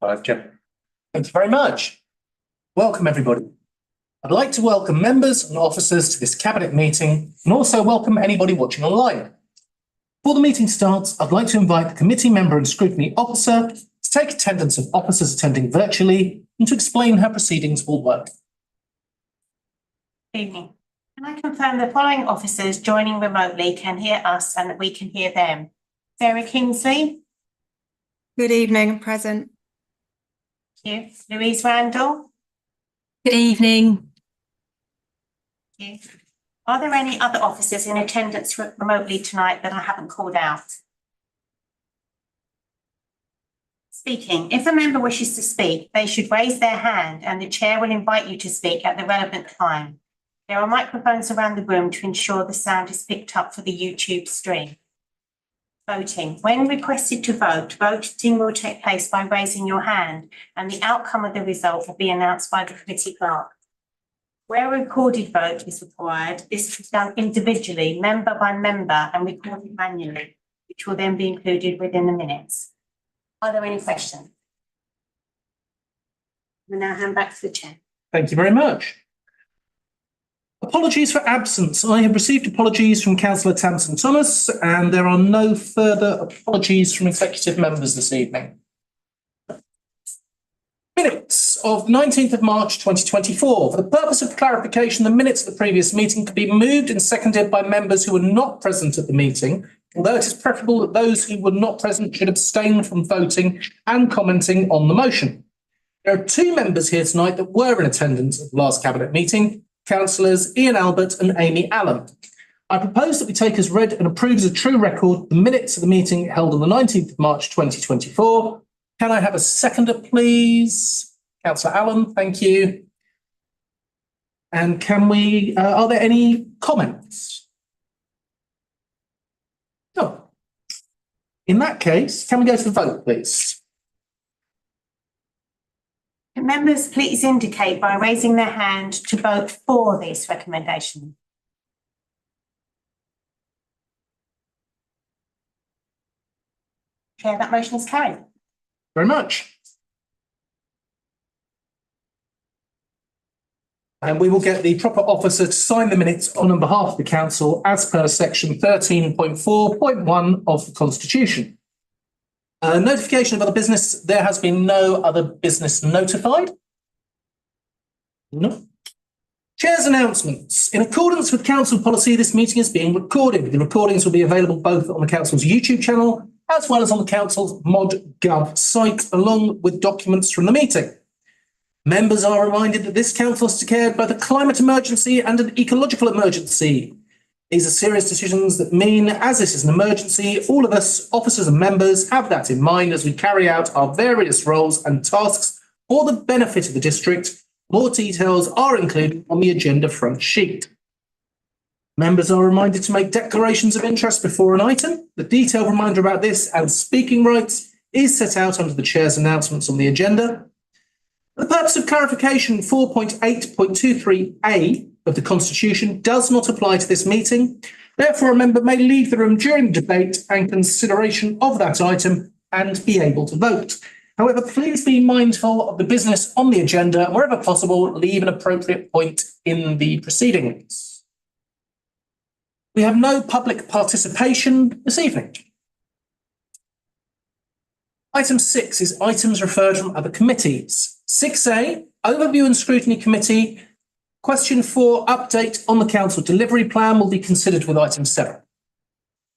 Thank you very much. Welcome, everybody. I'd like to welcome members and officers to this Cabinet meeting and also welcome anybody watching online. Before the meeting starts, I'd like to invite the committee member and scrutiny officer to take attendance of officers attending virtually and to explain how proceedings will work. Good evening. Can I confirm the following officers joining remotely can hear us and that we can hear them? Sarah Kingsley. Good evening, I'm present. Thank you. Louise Randall. Good evening. Thank you. Are there any other officers in attendance remotely tonight that I haven't called out? Speaking. If a member wishes to speak, they should raise their hand and the chair will invite you to speak at the relevant time. There are microphones around the room to ensure the sound is picked up for the YouTube stream. Voting. When requested to vote, voting will take place by raising your hand and the outcome of the result will be announced by the committee clerk. Where a recorded vote is required, this is done individually, member by member and recorded manually, which will then be included within the minutes. Are there any questions? We'll now hand back to the chair. Thank you very much. Apologies for absence. I have received apologies from Councillor Tamsin Thomas and there are no further apologies from executive members this evening. Minutes of 19th of March 2024. For the purpose of clarification, the minutes of the previous meeting could be moved and seconded by members who were not present at the meeting, although it is preferable that those who were not present should abstain from voting and commenting on the motion. There are two members here tonight that were in attendance at the last Cabinet meeting, Councillors Ian Albert and Amy Allen. I propose that we take as read and approve as a true record the minutes of the meeting held on the 19th of March 2024. Can I have a seconder, please? Councillor Allen, thank you. And can we, are there any comments? No. In that case, can we go to the vote, please? Can members please indicate by raising their hand to vote for this recommendation? Chair, that motion is carried. Very much. And we will get the proper officer to sign the minutes on behalf of the council as per section 13.4.1 of the Constitution. Notification of other business. There has been no other business notified. No. Chair's announcements. In accordance with council policy, this meeting is being recorded. The recordings will be available both on the council's YouTube channel as well as on the council's ModGov site, along with documents from the meeting. Members are reminded that this council has declared both a climate emergency and an ecological emergency. These are serious decisions that mean, as this is an emergency, all of us, officers and members, have that in mind as we carry out our various roles and tasks for the benefit of the district. More details are included on the agenda front sheet. Members are reminded to make declarations of interest before an item. The detailed reminder about this and speaking rights is set out under the chair's announcements on the agenda. For the purpose of clarification, 4.8.23a of the Constitution does not apply to this meeting. Therefore, a member may leave the room during the debate and consideration of that item and be able to vote. However, please be mindful of the business on the agenda and wherever possible, leave an appropriate point in the proceedings. We have no public participation this evening. Item 6 is items referred from other committees. 6A, Overview and Scrutiny Committee. Question 4, update on the council delivery plan will be considered with item 7.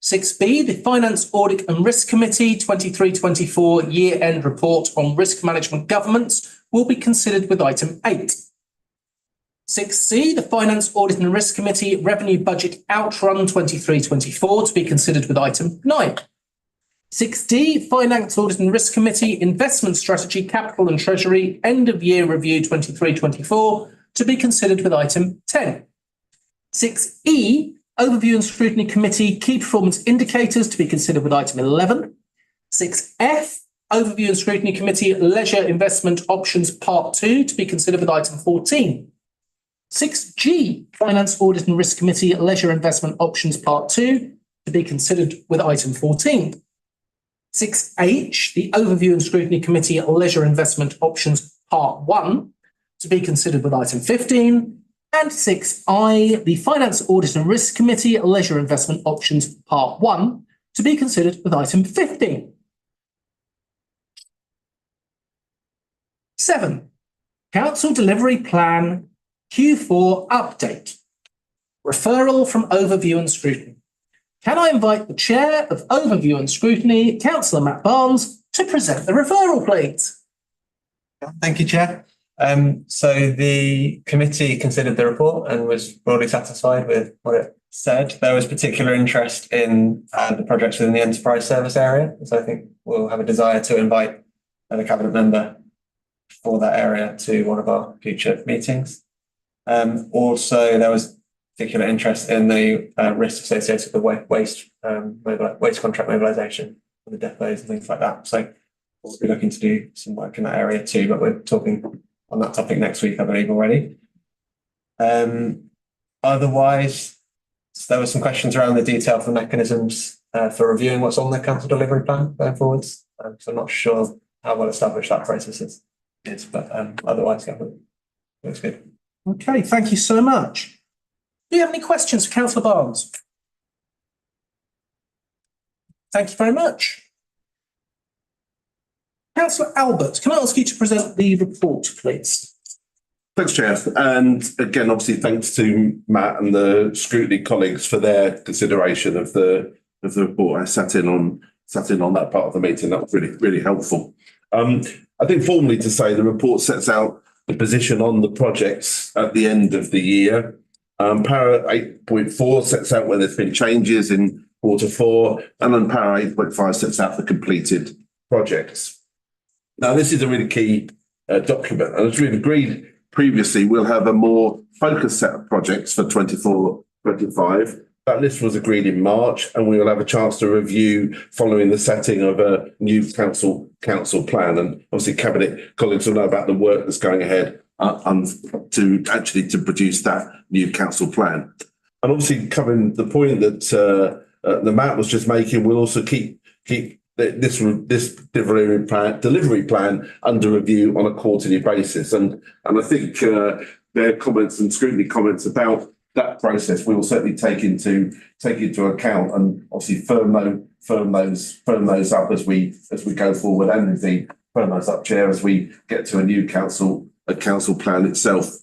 6B, the Finance, Audit and Risk Committee 23-24 year-end report on risk management governance will be considered with item 8. 6C, the Finance, Audit and Risk Committee Revenue Budget Outrun 23-24 to be considered with item 9. 6D, Finance, Audit and Risk Committee Investment Strategy, Capital and Treasury End of Year Review 23-24 to be considered with item 10. 6E, Overview and Scrutiny Committee Key Performance Indicators to be considered with item 11. 6F, Overview and Scrutiny Committee Leisure Investment Options Part 2 to be considered with item 14. 6G, Finance, Audit and Risk Committee Leisure Investment Options Part 2 to be considered with item 14. 6H, the Overview and Scrutiny Committee Leisure Investment Options Part 1, to be considered with item 15. And 6I, the Finance Audit and Risk Committee Leisure Investment Options Part 1, to be considered with item 15. 7. Council Delivery Plan Q4 Update. Referral from Overview and Scrutiny. Can I invite the Chair of Overview and Scrutiny, Councillor Matt Barnes, to present the referral, please? Thank you, Chair. So the committee considered the report and was broadly satisfied with what it said. There was particular interest in the projects within the enterprise service area. So I think we'll have a desire to invite the cabinet member for that area to one of our future meetings. Also, there was particular interest in the risks associated with waste contract mobilisation for the depots and things like that. So we'll be looking to do some work in that area too, but we're talking on that topic next week, I believe, already. Otherwise, there were some questions around the detail for mechanisms for reviewing what's on the council delivery plan going forwards. So I'm not sure how well established that process is, but otherwise, yeah, looks good. Okay, thank you so much. Do you have any questions for Councillor Barnes? Thank you very much. Councillor Albert, can I ask you to present the report, please? Thanks, Chair. And again, obviously, thanks to Matt and the scrutiny colleagues for their consideration of the report. I sat in on that part of the meeting. That was really helpful. I think formally to say the report sets out the position on the projects at the end of the year. Para 8.4 sets out where there's been changes in Q4, and then Para 8.5 sets out the completed projects. Now, this is a really key document, and as we've agreed previously, we'll have a more focused set of projects for 24-25. That list was agreed in March, and we will have a chance to review following the setting of a new council plan. And obviously, cabinet colleagues will know about the work that's going ahead to produce that new council plan. And obviously, covering the point that the Matt was just making, we'll also keep this delivery plan under review on a quarterly basis. And I think their comments and scrutiny comments about that process we will certainly take into account, and obviously firm those up as we go forward, and indeed firm those up, Chair, as we get to a new council plan itself.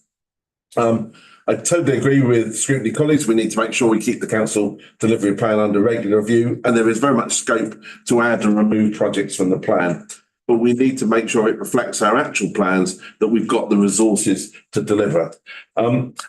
I totally agree with scrutiny colleagues. We need to make sure we keep the council delivery plan under regular review, and there is very much scope to add and remove projects from the plan. But we need to make sure it reflects our actual plans, that we've got the resources to deliver.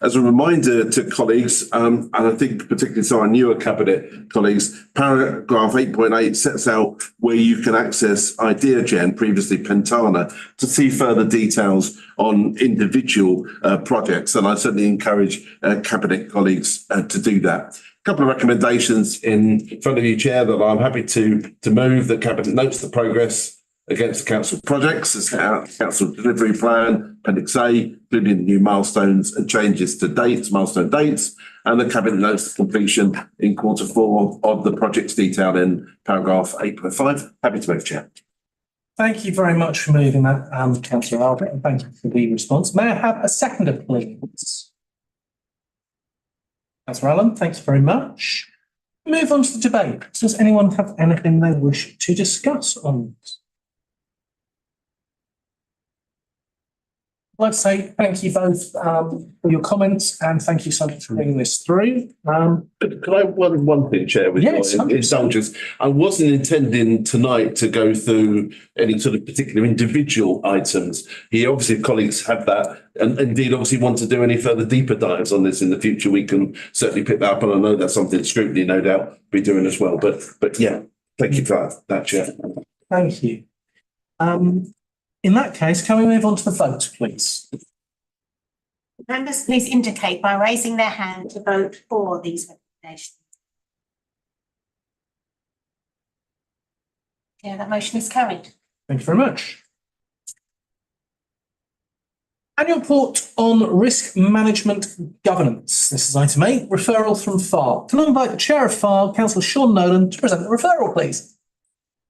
As a reminder to colleagues, and I think particularly to our newer cabinet colleagues, paragraph 8.8 sets out where you can access IdeaGen, previously Pentana, to see further details on individual projects. And I certainly encourage cabinet colleagues to do that. A couple of recommendations in front of you, Chair, that I'm happy to move. The cabinet notes the progress against the council projects, as council delivery plan, Appendix A, including the new milestones and changes to milestone dates, and the cabinet notes the completion in Q4 of the projects detailed in paragraph 8.5. Happy to move, Chair. Thank you very much for moving that, Councillor Albert, and thank you for the response. May I have a seconder, please? Councillor Allen, thank you very much. Move on to the debate. Does anyone have anything they wish to discuss on this? I'd like to say thank you both for your comments, and thank you so much for bringing this through. Could I one thing, Chair, with yes, your indulgence? I wasn't intending tonight to go through any sort of particular individual items. Obviously, colleagues have that, and indeed, obviously, want to do any further deeper dives on this in the future. We can certainly pick that up, and I know that's something scrutiny, no doubt, be doing as well. But yeah, thank you for that, Chair. Thank you. In that case, can we move on to the vote, please? Members, please indicate by raising their hand to vote for these recommendations. Yeah, that motion is carried. Thank you very much. Annual report on risk management governance. This is item 8, referral from FAR. Can I invite the chair of FAR, Councillor Sean Nolan, to present the referral, please?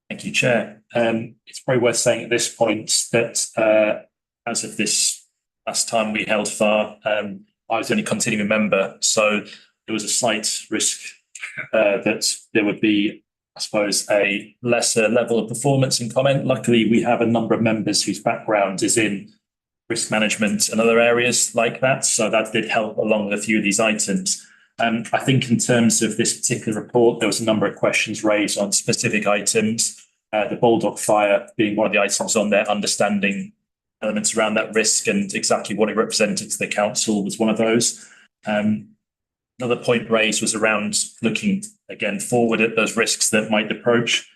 Thank you, Chair. It's probably worth saying at this point that as of this last time we held FAR, I was the only continuing member, so there was a slight risk that there would be, I suppose, a lesser level of performance and comment. Luckily, we have a number of members whose background is in risk management and other areas like that, so that did help along with a few of these items. I think in terms of this particular report, there was a number of questions raised on specific items. The Baldock fire being one of the items on there, understanding elements around that risk and exactly what it represented to the council was one of those. Another point raised was around looking again forward at those risks that might approach,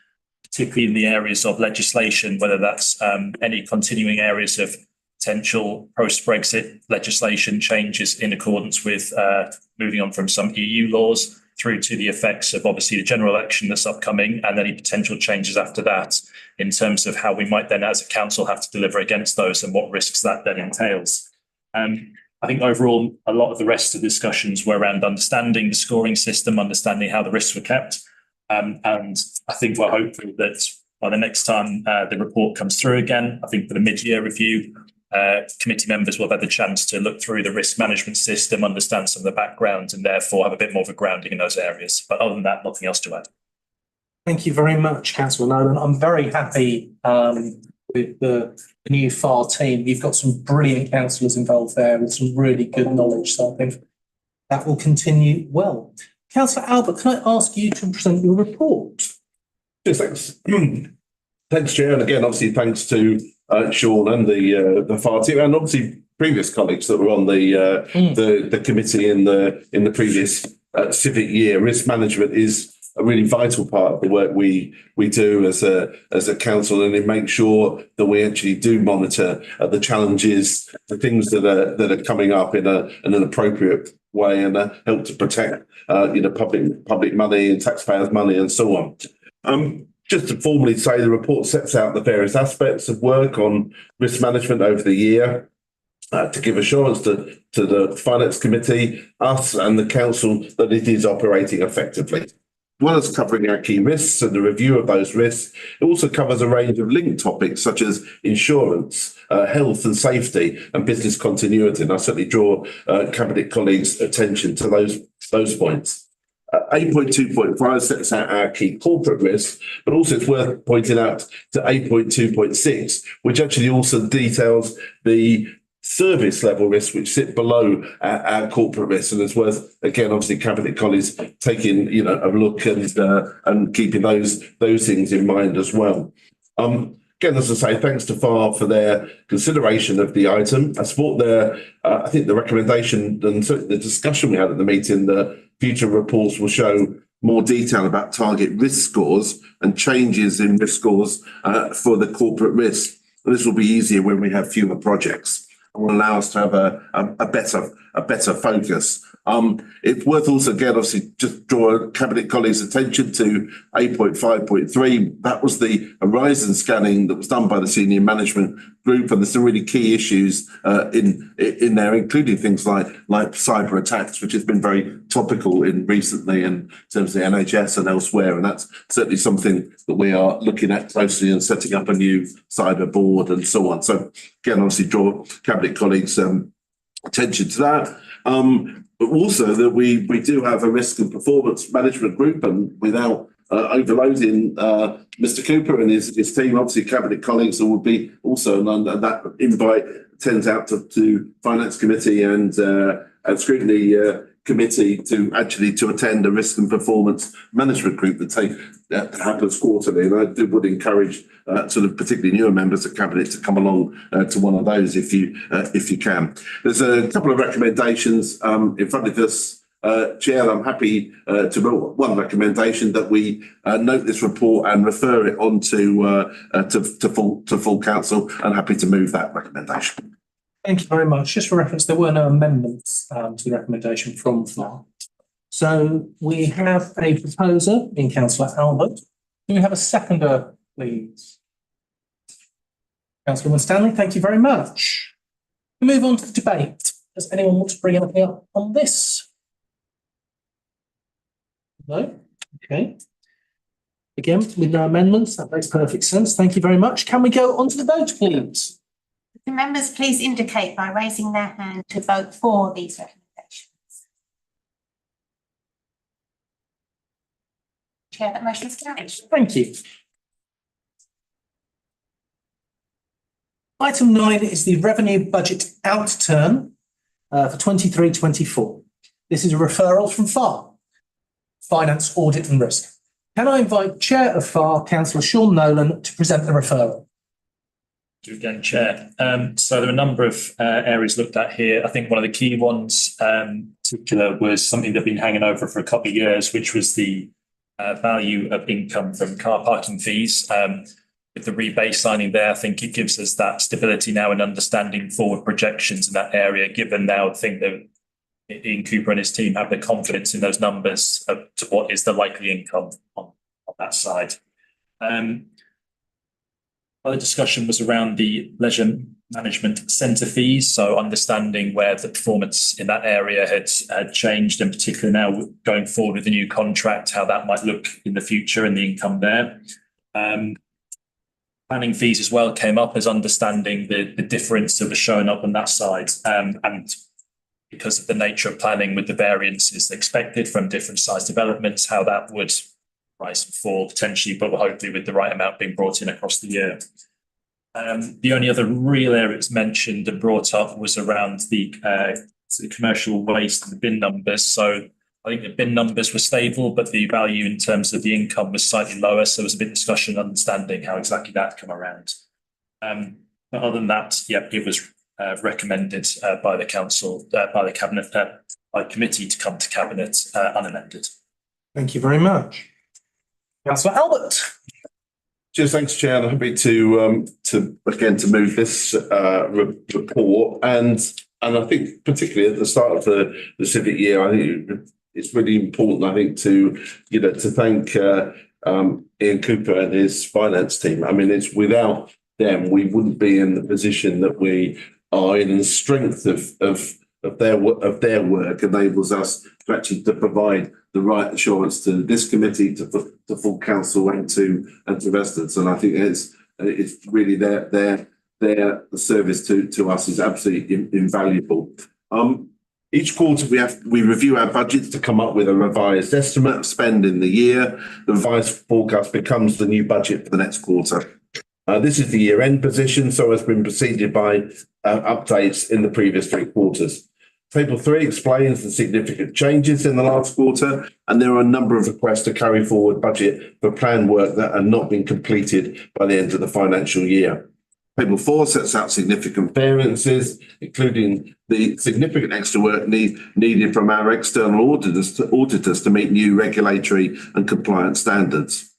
particularly in the areas of legislation, whether that's any continuing areas of potential post-Brexit legislation changes in accordance with moving on from some EU laws through to the effects of obviously the general election that's upcoming and any potential changes after that in terms of how we might then as a council have to deliver against those and what risks that then entails. I think overall, a lot of the rest of the discussions were around understanding the scoring system, understanding how the risks were kept. And I think we're hopeful that by the next time the report comes through again, I think for the mid-year review, committee members will have had the chance to look through the risk management system, understand some of the background, and therefore have a bit more of a grounding in those areas. But other than that, nothing else to add. Thank you very much, Councillor Nolan. I'm very happy with the new FAR team. You've got some brilliant councillors involved there with some really good knowledge. So I think that will continue well. Councillor Albert, can I ask you to present your report? Yes, thanks. Thanks, Chair. And again, obviously, thanks to Sean and the FAR team, and obviously previous colleagues that were on the committee in the previous civic year. Risk management is a really vital part of the work we do as a council, and it makes sure that we actually do monitor the challenges, the things that are coming up in an appropriate way, and help to protect public money and taxpayers' money and so on. Just to formally say, the report sets out the various aspects of work on risk management over the year to give assurance to the Finance Committee, us and the Council that it is operating effectively. As well as covering our key risks and the review of those risks, it also covers a range of linked topics such as insurance, health and safety and business continuity. And I certainly draw Cabinet colleagues' attention to those points. 8.2.5 sets out our key corporate risks, but also it's worth pointing out to 8.2.6, which actually also details the service level risks which sit below our corporate risks, and it's worth again obviously Cabinet colleagues taking a look and keeping those things in mind as well. Again, as I say, thanks to FAR for their consideration of the item. I support I think the recommendation and the discussion we had at the meeting. The future reports will show more detail about target risk scores and changes in risk scores for the corporate risk. And this will be easier when we have fewer projects and will allow us to have a better focus. It's worth also again, obviously, just draw Cabinet colleagues' attention to 8.5.3. That was the horizon scanning that was done by the senior management group, and there's some really key issues in there, including things like cyber attacks, which has been very topical recently in terms of the NHS and elsewhere, and that's certainly something that we are looking at closely and setting up a new cyber board and so on. So again, obviously, draw Cabinet colleagues' attention to that. But also that we do have a risk and performance management group, and without overloading Mr. Cooper and his team, obviously Cabinet colleagues will be also, and that invite tends out to Finance Committee and Scrutiny Committee to attend a risk and performance management group that happens quarterly. And I would encourage sort of particularly newer members of Cabinet to come along to one of those if you can. There's a couple of recommendations in front of us, Chair. I'm happy to make one recommendation that we note this report and refer it on to full council, and happy to move that recommendation. Thank you very much. Just for reference, there were no amendments to the recommendation from FAR. So we have a proposer in Councillor Albert. Do we have a seconder, please? Councillor Winstanley, thank you very much. We move on to the debate. Does anyone want to bring anything up on this? No? Okay. Again, with no amendments, that makes perfect sense. Thank you very much. Can we go on to the vote, please? Can members please indicate by raising their hand to vote for these recommendations? Chair, that motion is carried. Thank you. Item 9 is the revenue budget outturn for 23-24. This is a referral from FAR, Finance, Audit and Risk. Can I invite Chair of FAR, Councillor Sean Nolan, to present the referral? Thank you again, Chair. So there are a number of areas looked at here. I think one of the key ones in particular was something that had been hanging over for a couple of years, which was the value of income from car parking fees. With the rebaselining there, I think it gives us that stability now and understanding forward projections in that area, given now I think that Ian Cooper and his team have the confidence in those numbers to what is the likely income on that side. Other discussion was around the leisure management centre fees, so understanding where the performance in that area had changed, in particular now going forward with the new contract, how that might look in the future and the income there. Planning fees as well came up as understanding the difference that was showing up on that side, and because of the nature of planning with the variances expected from different size developments, how that would rise and fall potentially, but hopefully with the right amount being brought in across the year. The only other real areas mentioned and brought up was around the commercial waste and the bin numbers. So I think the bin numbers were stable, but the value in terms of the income was slightly lower. So there was a bit of discussion understanding how exactly that come around. But other than that, it was recommended by the council, by the cabinet, by committee to come to cabinet unamended. Thank you very much. Councillor Albert. Cheers, thanks, Chair. I'm happy to move this report, and I think particularly at the start of the civic year, I think it's really important. I think to thank Ian Cooper and his finance team. I mean, it's without them we wouldn't be in the position that we are in. The strength of their work enables us to actually to provide the right assurance to this committee, to full council, and to residents. And I think it's really their service to us is absolutely invaluable. Each quarter we review our budgets to come up with a revised estimate of spend in the year. The revised forecast becomes the new budget for the next quarter. This is the year-end position, so it's been preceded by updates in the previous 3 quarters. Table 3 explains the significant changes in the last quarter, and there are a number of requests to carry forward budget for planned work that are not being completed by the end of the financial year. Table 4 sets out significant variances, including the significant extra work needed from our external auditors to meet new regulatory and compliance standards.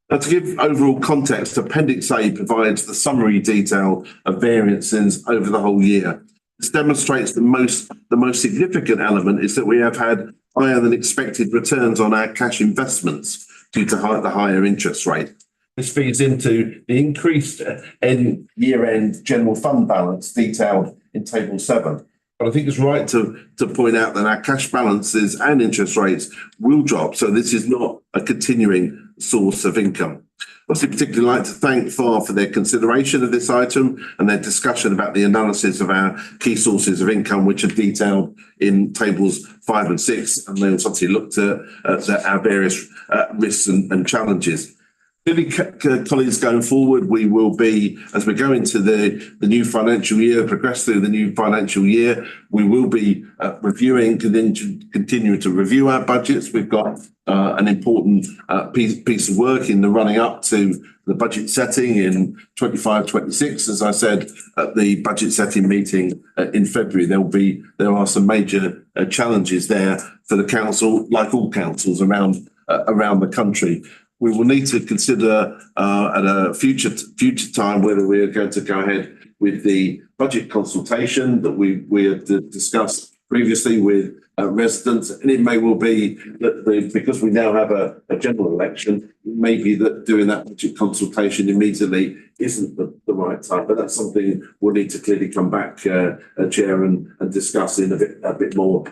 Now, to give overall context, Appendix A provides the summary detail of variances over the whole year. This demonstrates the most significant element is that we have had higher than expected returns on our cash investments due to the higher interest rate. This feeds into the increased year-end general fund balance detailed in Table 7. But I think it's right to point out that our cash balances and interest rates will drop, so this is not a continuing source of income. I'd also particularly like to thank FAR for their consideration of this item and their discussion about the analysis of our key sources of income, which are detailed in tables 5 and 6, and they obviously looked at our various risks and challenges. Clearly, colleagues, going forward, we will be, as we go into the new financial year, progress through the new financial year, we will be reviewing, continuing to review our budgets. We've got an important piece of work in the running up to the budget setting in 25-26. As I said at the budget setting meeting in February, there are some major challenges there for the council, like all councils around the country. We will need to consider at a future time whether we are going to go ahead with the budget consultation that we had discussed previously with residents, and it may well be that because we now have a general election, maybe that doing that budget consultation immediately isn't the right time, but that's something we'll need to clearly come back, Chair, and discuss in a bit more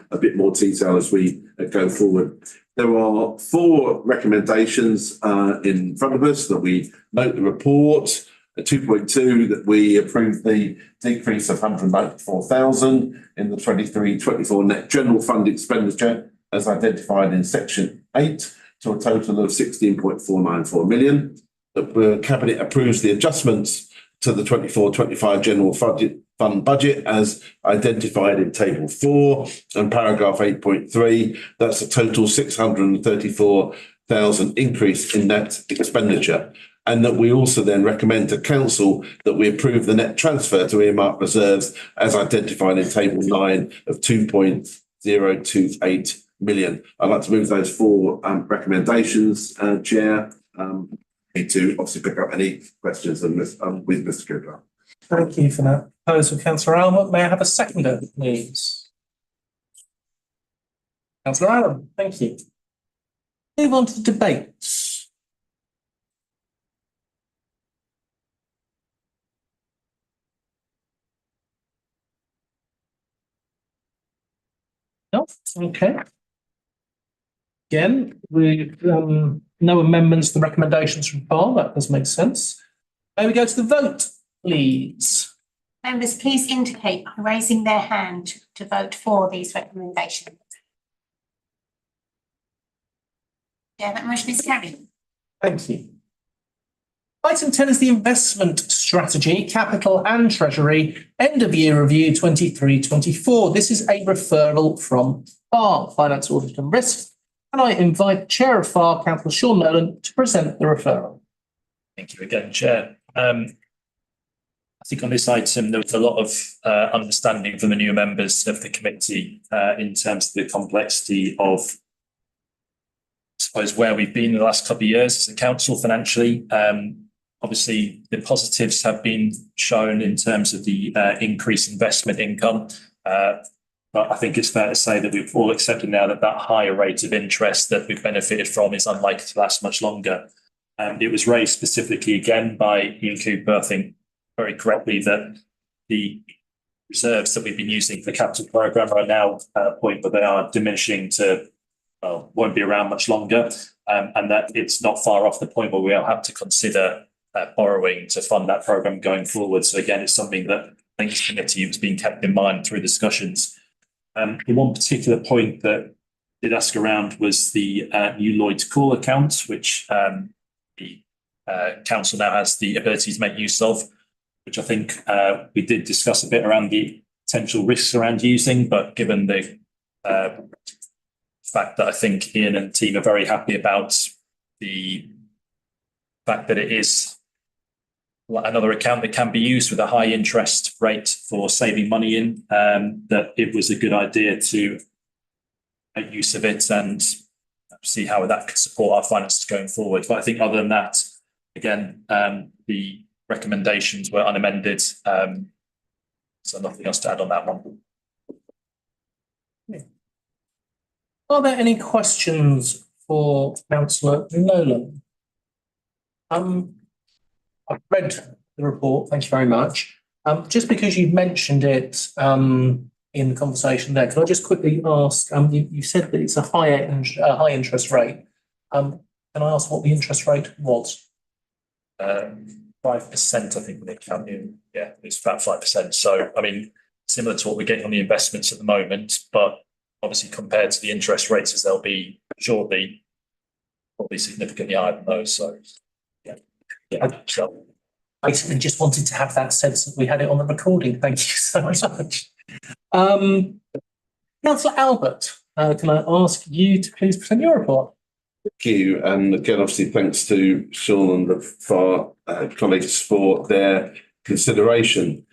detail as we go forward. There are 4 recommendations in front of us that we note the report. 2.2 that we approve the decrease of 194,000 in the 23-24 net general fund expenditure as identified in section 8 to a total of 16.494 million. The Cabinet approves the adjustments to the 24-25 general fund budget as identified in table 4 and paragraph 8.3. That's a total 634,000 increase in net expenditure. And that we also then recommend to council that we approve the net transfer to earmark reserves as identified in table 9 of 2.028 million. I'd like to move those 4 recommendations, Chair. Need to obviously pick up any questions with Mr. Cooper. Thank you for that proposal, Councillor Albert. May I have a seconder, please? Councillor Allen, thank you. Move on to the debate. No, okay. Again, we no amendments to the recommendations from PAR. That does make sense. May we go to the vote, please? Members, please indicate by raising their hand to vote for these recommendations. Yeah, that motion is carried. Thank you. Item 10 is the investment strategy, capital and treasury, end of year review 23-24. This is a referral from FAR, Finance Audit and Risk. And I invite Chair of FAR, Councillor Sean Nolan, to present the referral. Thank you again, Chair. I think on this item, there was a lot of understanding from the new members of the committee in terms of the complexity of, I suppose, where we've been in the last couple of years as a council financially. Obviously, the positives have been shown in terms of the increased investment income. But I think it's fair to say that we've all accepted now that that higher rate of interest that we've benefited from is unlikely to last much longer. It was raised specifically again by Ian Cooper, I think very correctly, that the reserves that we've been using for the capital programme are now at a point where they are diminishing to, well, won't be around much longer, and that it's not far off the point where we'll have to consider borrowing to fund that programme going forward. So again, it's something that I think this committee has been kept in mind through discussions. The one particular point that did ask around was the new Lloyd's Call account, which the council now has the ability to make use of, which I think we did discuss a bit around the potential risks around using, but given the fact that I think Ian and the team are very happy about the fact that it is another account that can be used with a high interest rate for saving money in, that it was a good idea to make use of it and see how that could support our finances going forward. But I think other than that, again, the recommendations were unamended. So nothing else to add on that one. Are there any questions for Councillor Nolan? I've read the report, thank you very much. Just because you've mentioned it in the conversation there, can I just quickly ask, you said that it's a high interest rate. Can I ask what the interest rate was? 5%, I think, when they count in. Yeah, it's about 5%. So, I mean, similar to what we're getting on the investments at the moment, but obviously compared to the interest rates as they'll be shortly, probably significantly higher than those. So, yeah. So I just wanted to have that sense that we had it on the recording. Thank you so much. Councillor Albert, can I ask you to please present your report? Thank you. And again, obviously, thanks to Sean and the FAR colleagues for their consideration.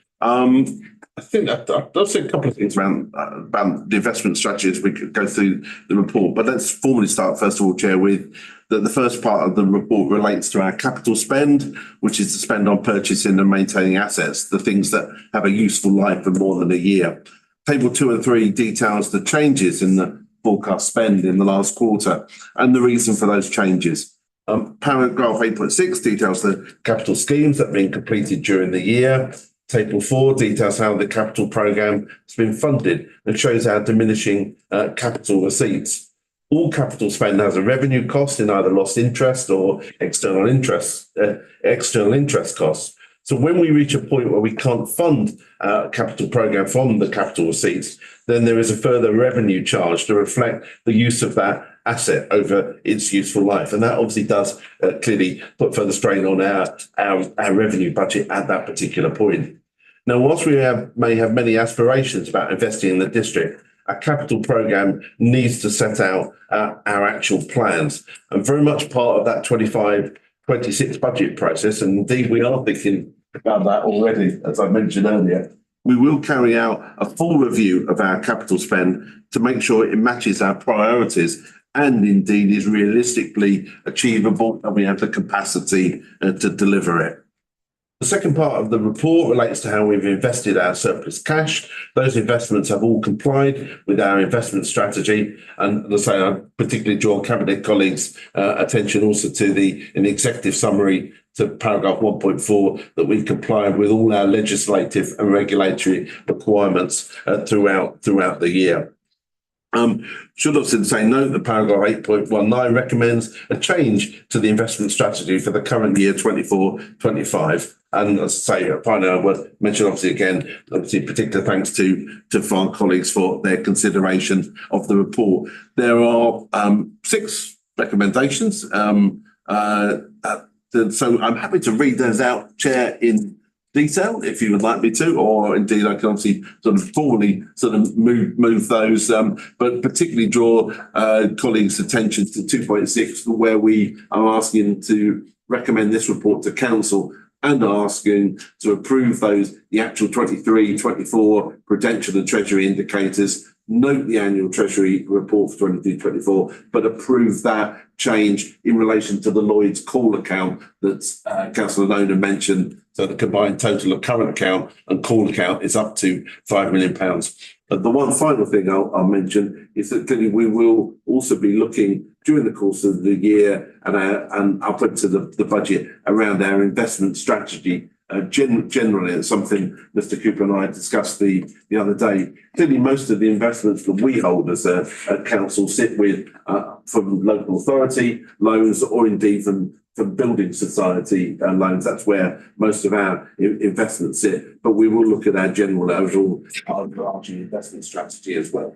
I think I'll say a couple of things around about the investment strategy as we could go through the report. But let's formally start, first of all, Chair, with the first part of the report relates to our capital spend, which is to spend on purchasing and maintaining assets, the things that have a useful life for more than a year. Table 2 and 3 details the changes in the forecast spend in the last quarter and the reason for those changes. Paragraph 8.6 details the capital schemes that have been completed during the year. Table 4 details how the capital programme has been funded and shows our diminishing capital receipts. All capital spend has a revenue cost in either lost interest or external interest costs. So when we reach a point where we can't fund a capital programme from the capital receipts, then there is a further revenue charge to reflect the use of that asset over its useful life. And that obviously does clearly put further strain on our revenue budget at that particular point. Now, whilst we may have many aspirations about investing in the district, our capital programme needs to set out our actual plans, and very much part of that 25-26 budget process. And indeed, we are thinking about that already, as I mentioned earlier. We will carry out a full review of our capital spend to make sure it matches our priorities and indeed is realistically achievable, and we have the capacity to deliver it. The second part of the report relates to how we've invested our surplus cash. Those investments have all complied with our investment strategy. And as I say, I particularly draw Cabinet colleagues' attention also to in the executive summary to paragraph 1.4 that we complied with all our legislative and regulatory requirements throughout the year. Should also say note that paragraph 8.19 recommends a change to the investment strategy for the current year 24-25. And as I say, finally, I would mention obviously again, particular thanks to our colleagues for their consideration of the report. There are 6 recommendations. So I'm happy to read those out, Chair, in detail if you would like me to, or indeed I can obviously sort of formally sort of move those, but particularly draw colleagues' attention to 2.6, where we are asking to recommend this report to council and asking to approve the actual 23-24 prudential and treasury indicators, note the annual treasury report for 23-24, but approve that change in relation to the Lloyd's call account that Councillor Nolan mentioned. So the combined total of current account and call account is up to £5 million. And the one final thing I'll mention is that clearly we will also be looking during the course of the year and up into the budget around our investment strategy. Generally, it's something Mr. Cooper and I discussed the other day. Clearly, most of the investments that we hold as a council sit with from local authority loans or indeed from building society loans. That's where most of our investments sit. But we will look at our general overall overarching investment strategy as well.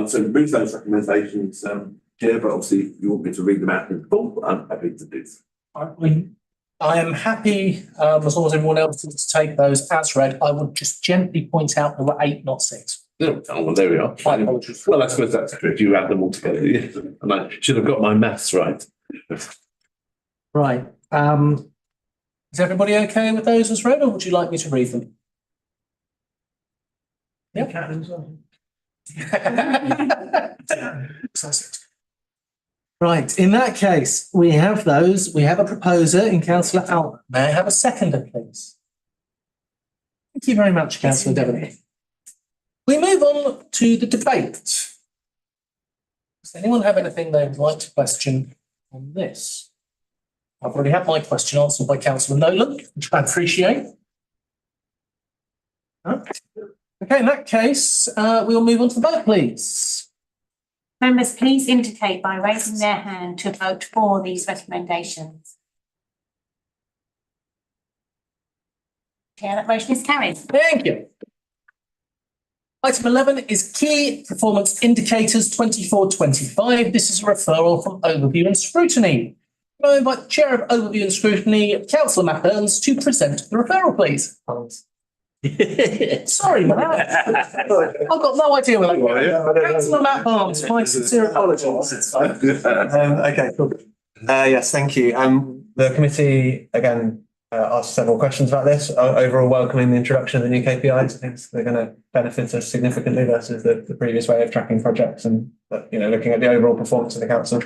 So move those recommendations, Chair, but obviously if you want me to read them out in full, I'm happy to do so. I am happy, as long as everyone else wants to take those as read. I would just gently point out there were 8, not 6. Oh, well, there we are. My apologies. Well, I suppose that's good. You add them all together. Yes. And I should have got my maths right. Right. Is everybody okay with those as read, or would you like me to read them? Yeah. Right. In that case, we have those. We have a proposer in Councillor Albert. May I have a seconder, please? Thank you very much, Councillor Devon. We move on to the debate. Does anyone have anything they would like to question on this? I've already had my question answered by Councillor Nolan, which I appreciate. Okay, in that case, we'll move on to the vote, please. Members, please indicate by raising their hand to vote for these recommendations. Chair, that motion is carried. Thank you. Item 11 is Key Performance Indicators 24-25. This is a referral from Overview and Scrutiny. I invite the Chair of Overview and Scrutiny, Councillor Matt Burns, to present the referral, please. Sorry, Matt. I've got no idea where that goes. Councillor Matt Burns, my sincere apologies. Okay, cool. Yes, thank you. The committee, again, asked several questions about this. Overall, welcoming the introduction of the new KPIs. I think they're going to benefit us significantly versus the previous way of tracking projects and, looking at the overall performance of the council.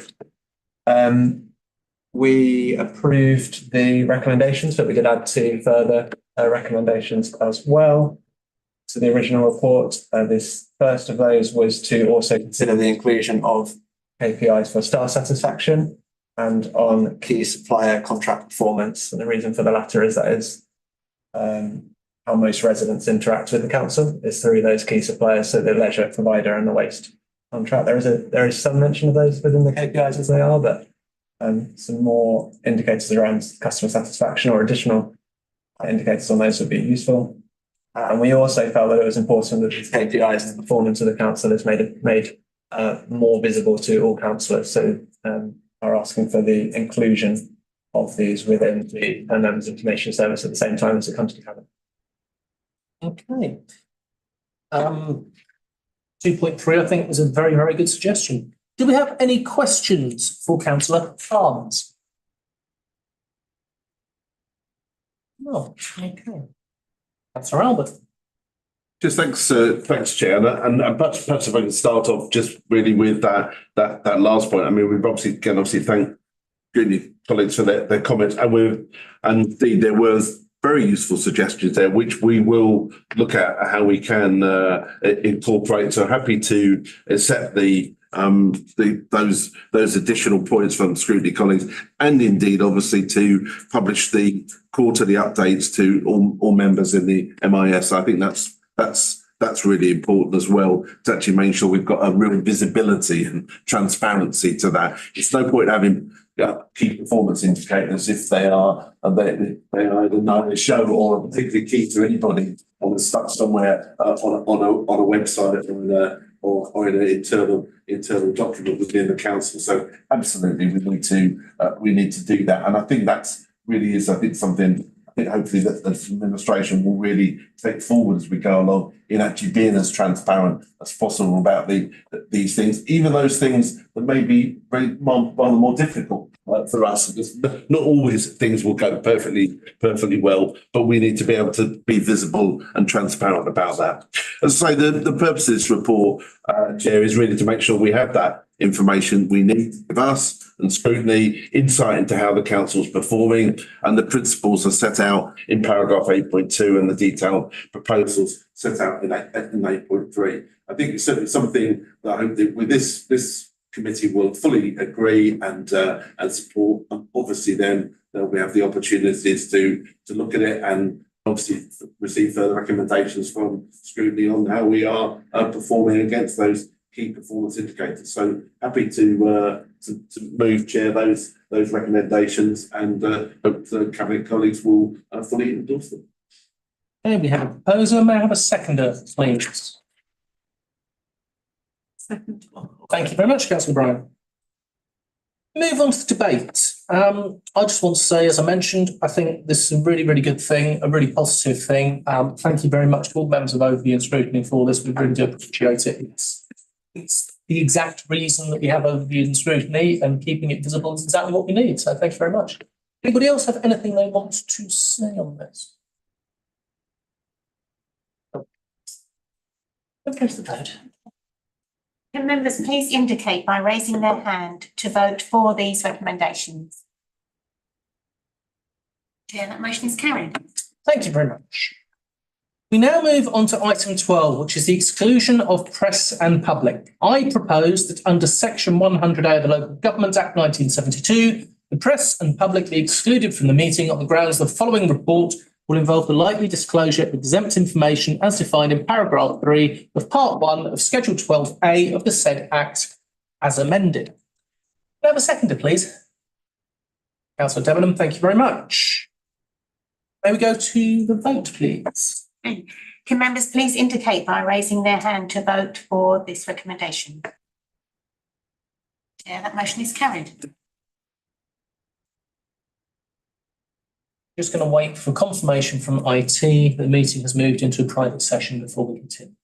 We approved the recommendations, but we did add 2 further recommendations as well. to the original report. This first of those was to also consider the inclusion of KPIs for staff satisfaction and on key supplier contract performance. And the reason for the latter is how most residents interact with the council is through those key suppliers, so the leisure provider and the waste contract. There is some mention of those within the KPIs as they are, but some more indicators around customer satisfaction or additional indicators on those would be useful. And we also felt that it was important that these KPIs and the performance of the council is made more visible to all councillors. So are asking for the inclusion of these within the members information service at the same time as it comes to cabinet. Okay. 2.3, I think, was a very, very good suggestion. Do we have any questions for Councillor Farms? No. Okay. Councillor Albert. Just thanks, Chair. And perhaps if I can start off just really with that last point. I mean, we've obviously thank Scrutiny colleagues for their comments, and indeed there was very useful suggestions there, which we will look at how we can incorporate. So happy to accept those additional points from Scrutiny colleagues, and indeed obviously to publish the quarterly updates to all members in the MIS. I think that's really important as well, to actually make sure we've got a real visibility and transparency to that. It's no point having key performance indicators if they are either neither show or particularly key to anybody or stuck somewhere on a website or in an internal document within the council. So absolutely, we need to do that, and I think that's really is something. I think hopefully that the administration will really take forward as we go along in actually being as transparent as possible about these things, even those things that may be one of the more difficult for us. Because not always things will go perfectly well, but we need to be able to be visible and transparent about that. As I say, the purpose of this report, Chair, is really to make sure we have that information we need of us and Scrutiny, insight into how the council's performing, and the principles are set out in paragraph 8.2 and the detailed proposals set out in 8.3. I think it's certainly something that I hope that with this committee will fully agree and support. And obviously then we have the opportunities to look at it and obviously receive further recommendations from Scrutiny on how we are performing against those key performance indicators. So happy to move, Chair, those recommendations, and hope the cabinet colleagues will fully endorse them. Okay, we have a proposer. May I have a seconder, please? Second. Thank you very much, Councillor Bryan. Move on to the debate. I just want to say, as I mentioned, I think this is a really, really good thing, a really positive thing. Thank you very much to all members of Overview and Scrutiny for this. We really do appreciate it. It's the exact reason that we have Overview and Scrutiny, and keeping it visible is exactly what we need. So thank you very much. Anybody else have anything they want to say on this? Okay, to the vote. Can members please indicate by raising their hand to vote for these recommendations? Chair, that motion is carried. Thank you very much. We now move on to item 12, which is the exclusion of press and public. I propose that under section 100A of the Local Government Act 1972, the press and public be excluded from the meeting on the grounds the following report will involve the likely disclosure of exempt information as defined in paragraph 3 of part 1 of schedule 12A of the said act as amended. Can I have a seconder, please? Councillor Debenham, thank you very much. May we go to the vote, please? Can members please indicate by raising their hand to vote for this recommendation? Chair, that motion is carried. Just going to wait for confirmation from IT. The meeting has moved into a private session before we continue.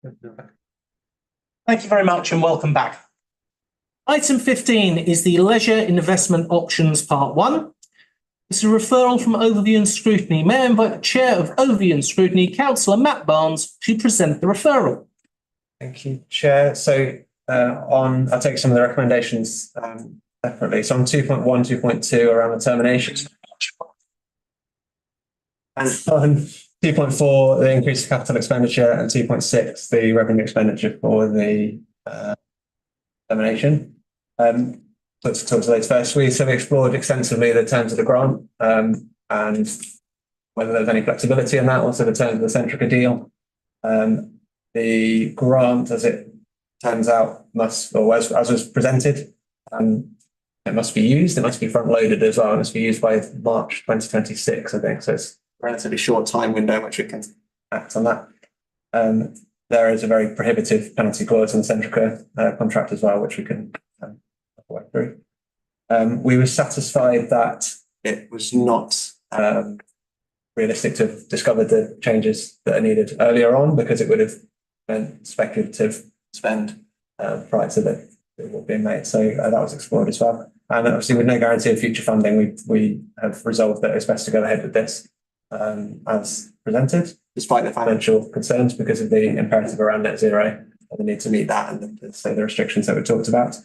Thank you very much and welcome back. Item 15 is the Leisure Investment Options Part 1. This is a referral from Overview and Scrutiny. May I invite the Chair of Overview and Scrutiny, Councillor Matt Barnes, to present the referral. Thank you, Chair. So I'll take some of the recommendations separately. So on 2.1, 2.2 around the termination. And on 2.4, the increase of capital expenditure, and 2.6, the revenue expenditure for the termination. Let's talk to those first. We explored extensively the terms of the grant and whether there's any flexibility in that, also the terms of the Centrica deal. The grant, as it turns out, must, or as was presented, it must be used. It must be front loaded as well. It must be used by March 2026, I think. So it's a relatively short time window in which we can act on that. There is a very prohibitive penalty clause in the Centrica contract as well, which we can work through. We were satisfied that it was not realistic to have discovered the changes that are needed earlier on, because it would have meant speculative spend prior to the being made. So that was explored as well. And obviously, with no guarantee of future funding, we have resolved that it's best to go ahead with this as presented, despite the financial concerns because of the imperative around net zero and the need to meet that and the restrictions that we talked about.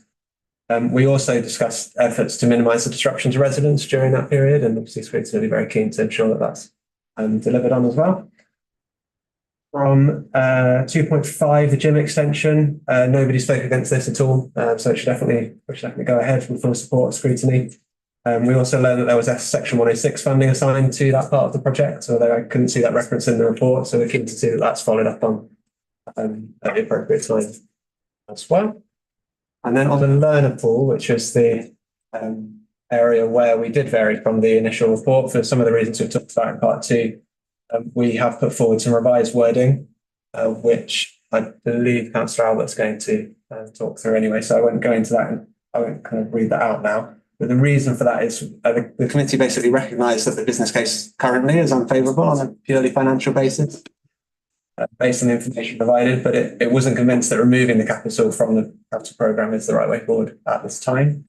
We also discussed efforts to minimise the disruption to residents during that period, and obviously Screen's going to be very keen to ensure that that's delivered on as well. From 2.5, the gym extension, nobody spoke against this at all, so we should definitely go ahead with full support of Scrutiny. We also learned that there was a Section 106 funding assigned to that part of the project, although I couldn't see that reference in the report, so we're keen to see that that's followed up on at the appropriate time as well. And then on the learner pool, which is the area where we did vary from the initial report for some of the reasons we've talked about in part 2, we have put forward some revised wording, which I believe Councillor Albert's going to talk through anyway, so I won't go into that and I won't kind of read that out now. But the reason for that is the committee basically recognised that the business case currently is unfavourable on a purely financial basis, based on the information provided, but it wasn't convinced that removing the capital from the capital programme is the right way forward at this time.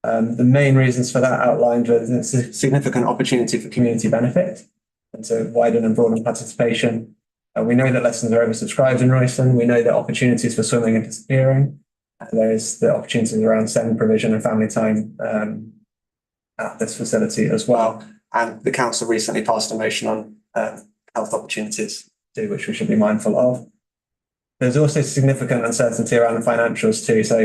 The main reasons for that outlined were the significant opportunity for community benefit and to widen and broaden participation. We know that lessons are oversubscribed in Royston. We know that opportunities for swimming are disappearing. There is the opportunities around SEND provision and family time at this facility as well. And the council recently passed a motion on health opportunities too, which we should be mindful of. There's also significant uncertainty around the financials too. So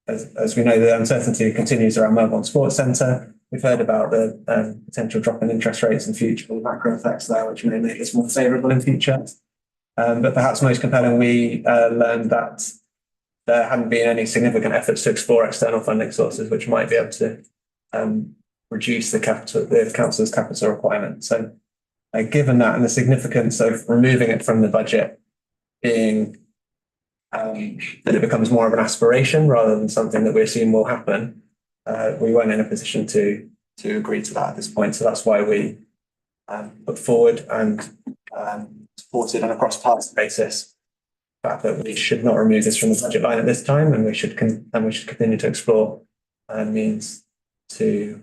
as we know, the uncertainty continues around Melbourne Sports Centre. We've heard about the potential drop in interest rates in future, and macro effects there, which may make this more favourable in future. But perhaps most compelling, we learned that there hadn't been any significant efforts to explore external funding sources, which might be able to reduce the council's capital requirement. So given that and the significance of removing it from the budget being that it becomes more of an aspiration rather than something that we assume will happen, we weren't in a position to agree to that at this point. So that's why we put forward and supported on a cross-party basis the fact that we should not remove this from the budget line at this time, and we should continue to explore means to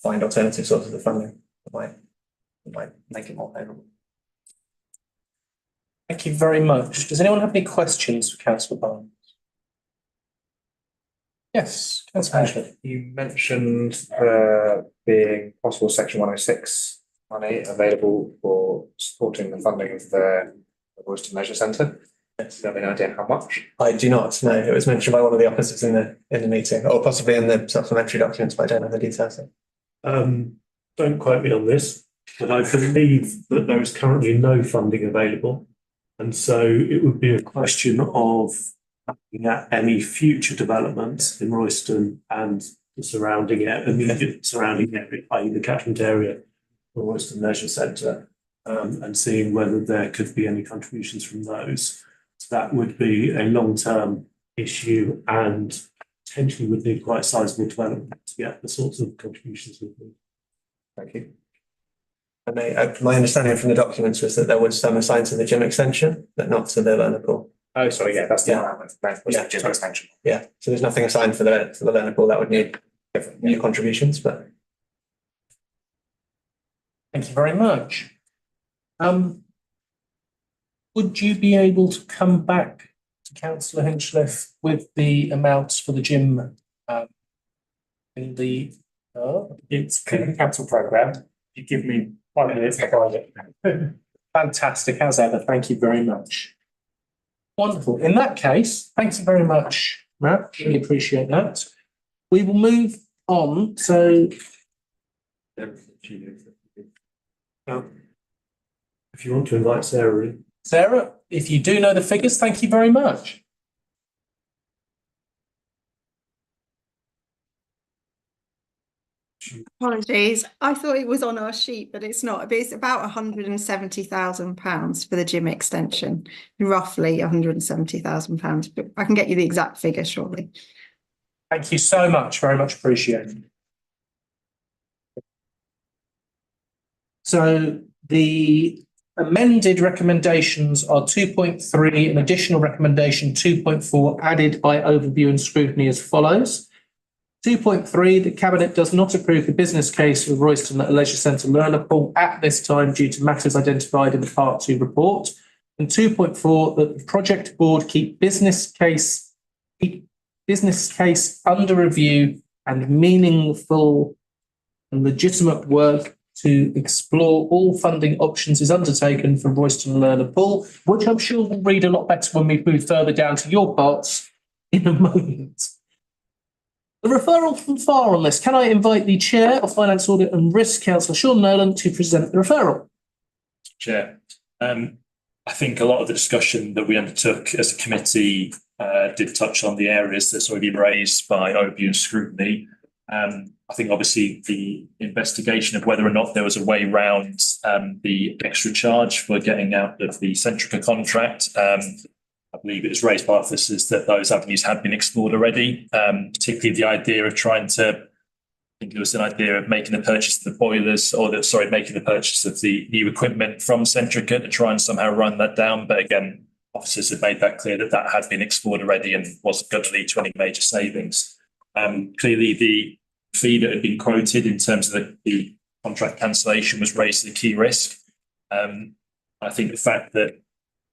find alternative sources of funding that might make it more favourable. Thank you very much. Does anyone have any questions for Councillor Barnes? Yes, Councillor Ashley. You mentioned there being possible Section 106 money available for supporting the funding of the Royston Leisure Centre. Do you have any idea how much? I do not know. It was mentioned by one of the officers in the meeting, or possibly in the supplementary documents, but I don't have the details. Don't quote me on this, but I believe that there is currently no funding available. And so it would be a question of looking at any future developments in Royston and the surrounding immediate surrounding area, i.e. the catchment area for Royston Leisure Centre, and seeing whether there could be any contributions from those. So that would be a long-term issue and potentially would need quite sizable development to get the sorts of contributions we need. Thank you. And my understanding from the documents was that there was some assigned to the gym extension, but not to the learner pool. Oh, sorry, yeah, that's the Yeah. one I meant, was Yeah, the gym sorry. extension. Yeah, so there's nothing assigned for the learner pool that would need different new contributions, but. Thank you very much. Would you be able to come back to councillor Hinchliffe with the amounts for the gym? In the, It's capital programme. You give me 5 minutes to find it. fantastic, as ever, thank you very much. Wonderful, in that case, thank you very much, Matt, really appreciate that. We will move on, so If you want to invite Sarah in. Sarah, if you do know the figures, thank you very much. Apologies. I thought it was on our sheet, but it's not. But it's about £170,000 for the gym extension, roughly £170,000. But I can get you the exact figure shortly. Thank you so much, very much appreciated. So the amended recommendations are 2.3, an additional recommendation 2.4 added by overview and scrutiny as follows. 2.3, the Cabinet does not approve the business case for Royston Leisure Centre Learner Pool at this time due to matters identified in the Part 2 report. And 2.4, that the project board keep business case under review and meaningful and legitimate work to explore all funding options is undertaken for Royston Learner Pool, which I'm sure we'll read a lot better when we move further down to your parts in a moment. The referral from FAR on this. Can I invite the Chair of Finance, Audit and Risk, Councillor Sean Nolan, to present the referral? Chair, I think a lot of the discussion that we undertook as a committee did touch on the areas that's already been raised by overview and scrutiny. I think obviously the investigation of whether or not there was a way round the extra charge for getting out of the Centrica contract. I believe it was raised by officers that those avenues had been explored already, particularly the idea of trying to, I think there was an idea of making the purchase of the boilers making the purchase of the new equipment from Centrica to try and somehow run that down. But again, officers had made that clear that that had been explored already and wasn't going to lead to any major savings. Clearly, the fee that had been quoted in terms of the contract cancellation was raised as a key risk. I think the fact that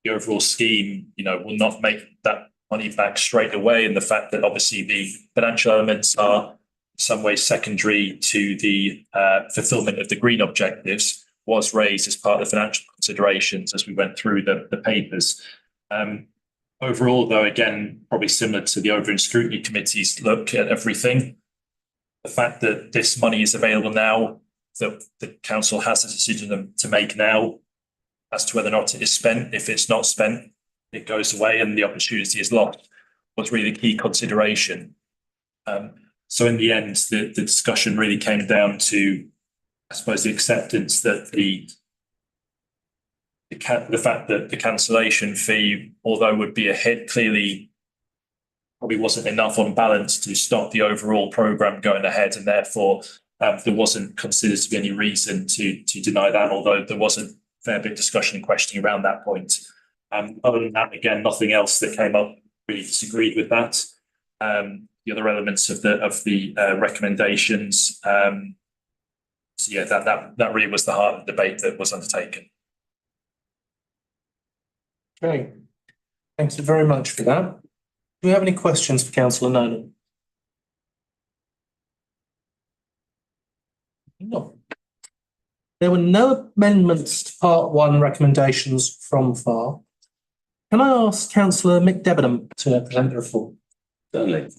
the overall scheme, will not make that money back straight away, and the fact that obviously the financial elements are in some ways secondary to the fulfilment of the green objectives was raised as part of the financial considerations as we went through the papers. Overall, though, again, probably similar to the Overview and Scrutiny Committee's look at everything, the fact that this money is available now, that the council has a decision to make now as to whether or not it is spent. If it's not spent, it goes away and the opportunity is lost, was really the key consideration. So in the end, the discussion really came down to, I suppose, the acceptance that the fact that the cancellation fee, although would be a hit, clearly probably wasn't enough on balance to stop the overall programme going ahead, and therefore there wasn't considered to be any reason to deny that, although there was a fair bit of discussion and questioning around that point. Other than that, again, nothing else that came up really disagreed with that. The other elements of the recommendations, so yeah, that really was the heart of the debate that was undertaken. Great. Thank you very much for that. Do we have any questions for Councillor Nolan? No. There were no amendments to Part 1 recommendations from FAR. Can I ask Councillor Mick Debenham to present the report? Certainly.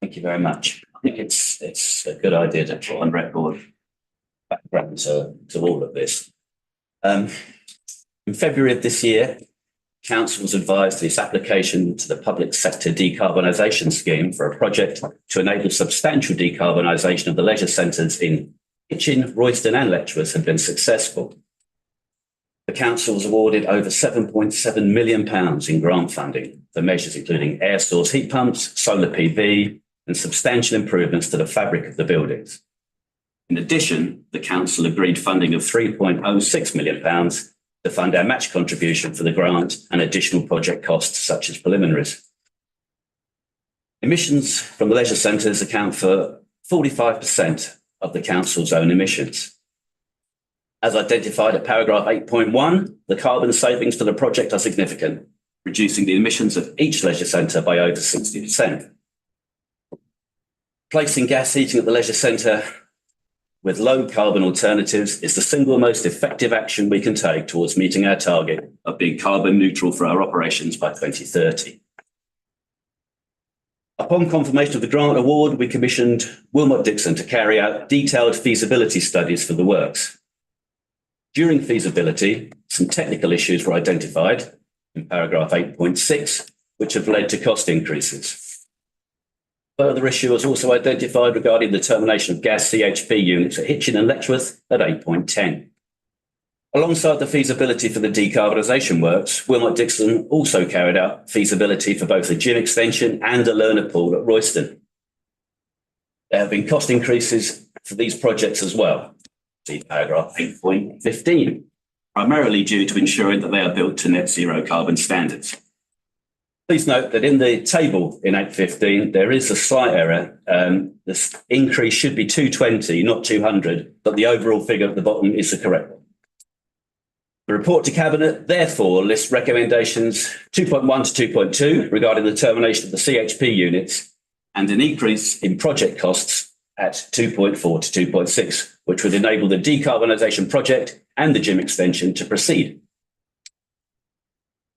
Thank you very much. I think it's a good idea to put on record background to all of this. In February of this year, Council was advised of its application to the Public Sector Decarbonisation Scheme for a project to enable substantial decarbonisation of the leisure centres in Hitchin, Royston and Letchworth had been successful. The Council was awarded over £7.7 million in grant funding for measures including air source heat pumps, solar PV and substantial improvements to the fabric of the buildings. In addition, the council agreed funding of £3.06 million to fund our match contribution for the grant and additional project costs such as preliminaries. Emissions from the leisure centres account for 45% of the council's own emissions. As identified at paragraph 8.1, the carbon savings for the project are significant, reducing the emissions of each leisure centre by over 60%. Placing gas heating at the leisure centre with low carbon alternatives is the single most effective action we can take towards meeting our target of being carbon neutral for our operations by 2030. Upon confirmation of the grant award, we commissioned Wilmot Dixon to carry out detailed feasibility studies for the works. During feasibility, some technical issues were identified in paragraph 8.6, which have led to cost increases. Further issue was also identified regarding the termination of gas CHP units at Hitchin and Letchworth at 8.10. Alongside the feasibility for the decarbonisation works, Wilmot Dixon also carried out feasibility for both a gym extension and a learner pool at Royston. There have been cost increases for these projects as well. See paragraph 8.15, primarily due to ensuring that they are built to net zero carbon standards. Please note that in the table in 8.15, there is a slight error. This increase should be 220, not 200, but the overall figure at the bottom is the correct one. The report to Cabinet therefore lists recommendations 2.1 to 2.2 regarding the termination of the CHP units and an increase in project costs at 2.4 to 2.6, which would enable the decarbonisation project and the gym extension to proceed.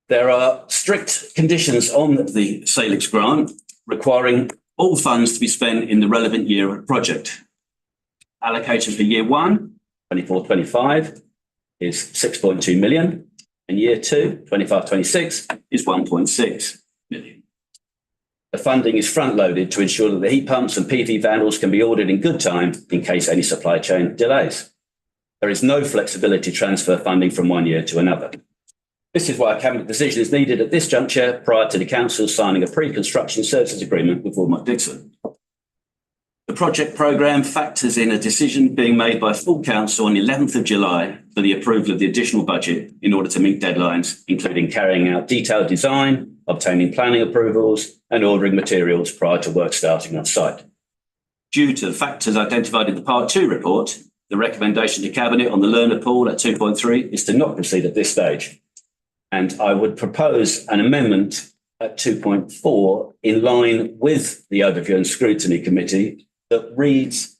There are strict conditions on the Salix grant requiring all funds to be spent in the relevant year of the project. Allocation for year 1, 24-25, is 6.2 million, and year 2, 25-26, is 1.6 million. The funding is front-loaded to ensure that the heat pumps and PV vandals can be ordered in good time in case any supply chain delays. There is no flexibility to transfer funding from one year to another. This is why a Cabinet decision is needed at this juncture prior to the Council signing a pre-construction services agreement with Wilmot Dixon. The project programme factors in a decision being made by full Council on the 11th of July for the approval of the additional budget in order to meet deadlines, including carrying out detailed design, obtaining planning approvals and ordering materials prior to work starting on site. Due to the factors identified in the Part 2 report, the recommendation to Cabinet on the learner pool at 2.3 is to not proceed at this stage. And I would propose an amendment at 2.4 in line with the Overview and Scrutiny Committee that reads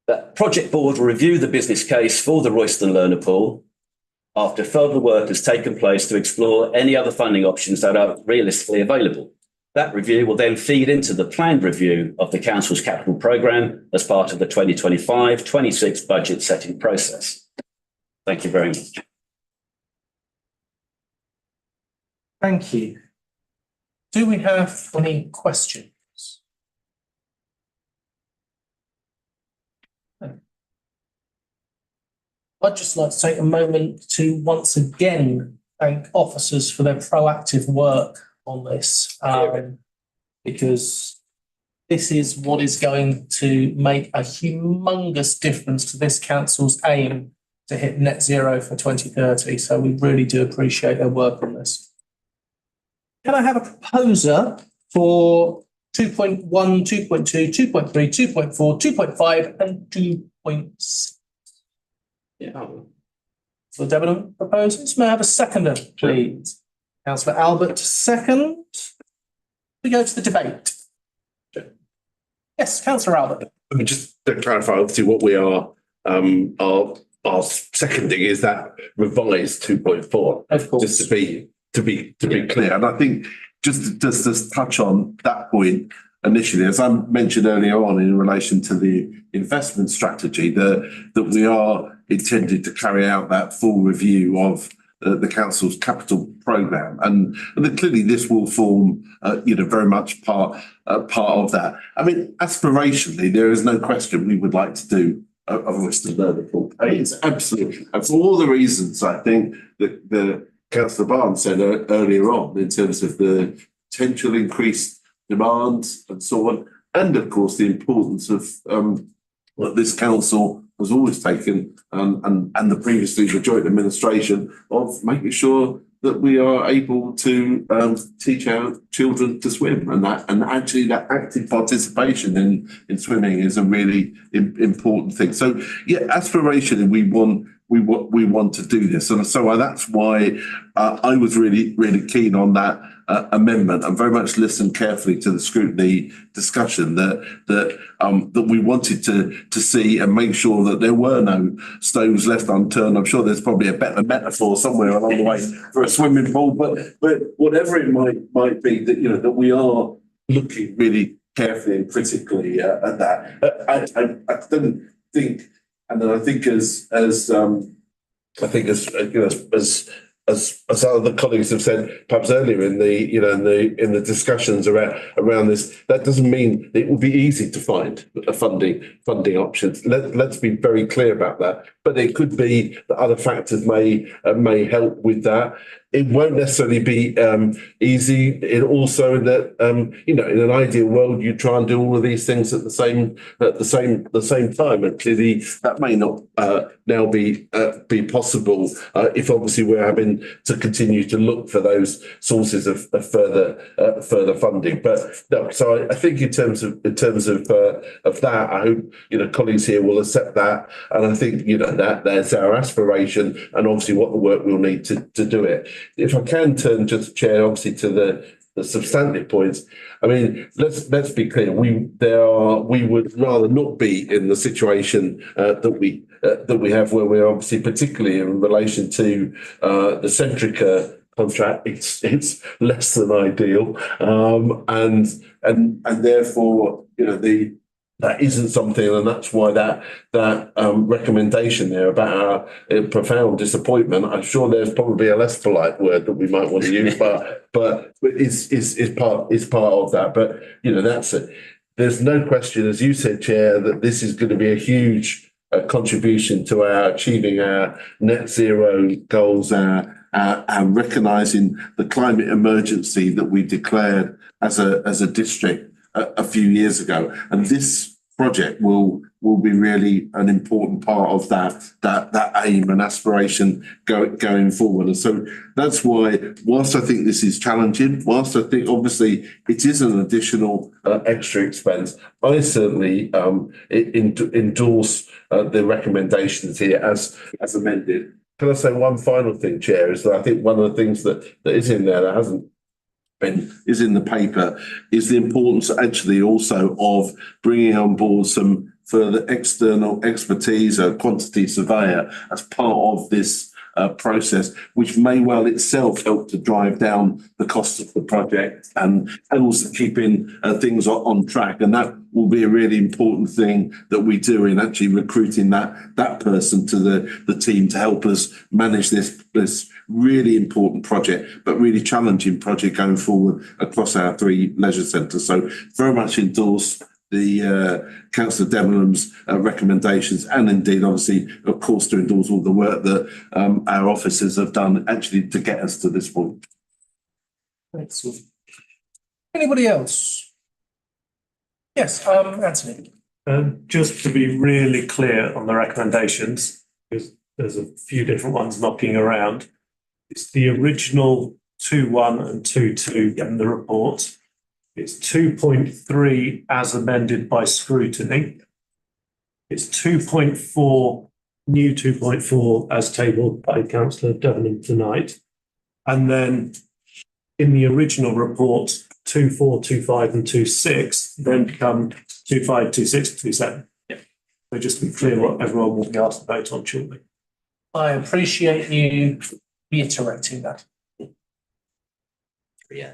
that Project Board will review the business case for the Royston Learner Pool after further work has taken place to explore any other funding options that are realistically available. That review will then feed into the planned review of the Council's capital programme as part of the 2025-26 budget setting process. Thank you very much. Thank you. Do we have any questions? I'd just like to take a moment to once again thank officers for their proactive work on this, because this is what is going to make a humongous difference to this council's aim to hit net zero for 2030. So we really do appreciate their work on this. Can I have a proposer for 2.1, 2.2, 2.3, 2.4, 2.5 and 2.6? Yeah. So Debenham proposes. May I have a seconder, please? Councillor Albert, second. We go to the debate. Yes, Councillor Albert. Just to clarify, obviously what we are seconding is that revised 2.4. Of course. Just to be clear. And I think just to touch on that point initially, as I mentioned earlier on in relation to the investment strategy, that we are intended to carry out that full review of the council's capital programme, and that clearly this will form, very much part of that. I mean, aspirationally, there is no question we would like to do a Royston Learner Pool. It's absolutely, and for all the reasons I think that the Councillor Barnes said earlier on, in terms of the potential increased demand and so on, and of course the importance of that this council has always taken, and the previously the joint administration, of making sure that we are able to teach our children to swim, and actually that active participation in swimming is a really important thing. So yeah, aspiration, we want to do this, and so that's why I was really keen on that amendment, and very much listened carefully to the scrutiny discussion that we wanted to see and make sure that there were no stones left unturned. I'm sure there's probably a better metaphor somewhere along the way for a swimming pool, but whatever it might be, that that we are looking really carefully and critically at that. I don't think, and then I think as other colleagues have said, perhaps earlier in the discussions around this, that doesn't mean it will be easy to find a funding options. Let's be very clear about that. But it could be that other factors may help with that. It won't necessarily be easy. It also that in an ideal world you try and do all of these things at the same time, and clearly that may not now be possible if obviously we're having to continue to look for those sources of further funding. But no, so I think in terms of that, I hope colleagues here will accept that, and I think that there's our aspiration, and obviously what the work we'll need to do it. If I can turn just, Chair, obviously to the substantive points. I mean, let's be clear. We would rather not be in the situation that we have, where we're obviously, particularly in relation to the Centrica contract, it's less than ideal, and therefore that isn't something, and that's why that recommendation there about our profound disappointment. I'm sure there's probably a less polite word that we might want to use, but is part of that. But that's it. There's no question, as you said, Chair, that this is going to be a huge contribution to our achieving our net zero goals, and recognising the climate emergency that we declared as a district a few years ago, and this project will be really an important part of that aim and aspiration going forward. And so that's why, whilst I think this is challenging, whilst I think obviously it is an additional extra expense, I certainly endorse the recommendations here as amended. Can I say one final thing, Chair? Is that I think one of the things that is in there that hasn't is in the paper is the importance actually also of bringing on board some further external expertise, a quantity surveyor, as part of this process, which may well itself help to drive down the cost of the project and also keeping things on track. And that will be a really important thing that we do in actually recruiting that person to the team to help us manage this really important project, but really challenging project going forward across our 3 leisure centres. So very much endorse the Councillor Debenham's recommendations, and indeed, obviously, of course, to endorse all the work that our officers have done actually to get us to this point. Excellent. Anybody else? Yes, Anthony. Just to be really clear on the recommendations, because there's a few different ones knocking around. It's the original 2.1 and 2.2 in the report. It's 2.3 as amended by scrutiny. It's 2.4, new 2.4 as tabled by Councillor Debenham tonight. And then in the original report, 2.4, 2.5 and 2.6 then become 2.5, 2.6, 2.7. Yeah. So just to be clear what everyone will be asked to vote on shortly. I appreciate you reiterating that. Yeah.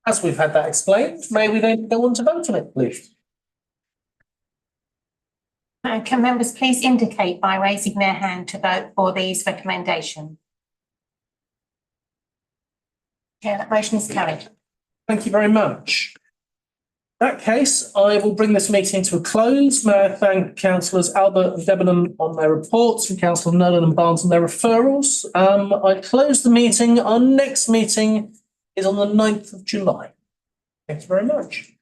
As we've had that explained, may we then go on to vote on it, please? Can members please indicate by raising their hand to vote for these recommendations? Yeah, that motion is carried. Thank you very much. In that case, I will bring this meeting to a close. May I thank Councillors Albert and Debenham on their reports and Councillor Nolan and Barnes on their referrals. I close the meeting. Our next meeting is on the 9th of July. Thanks very much.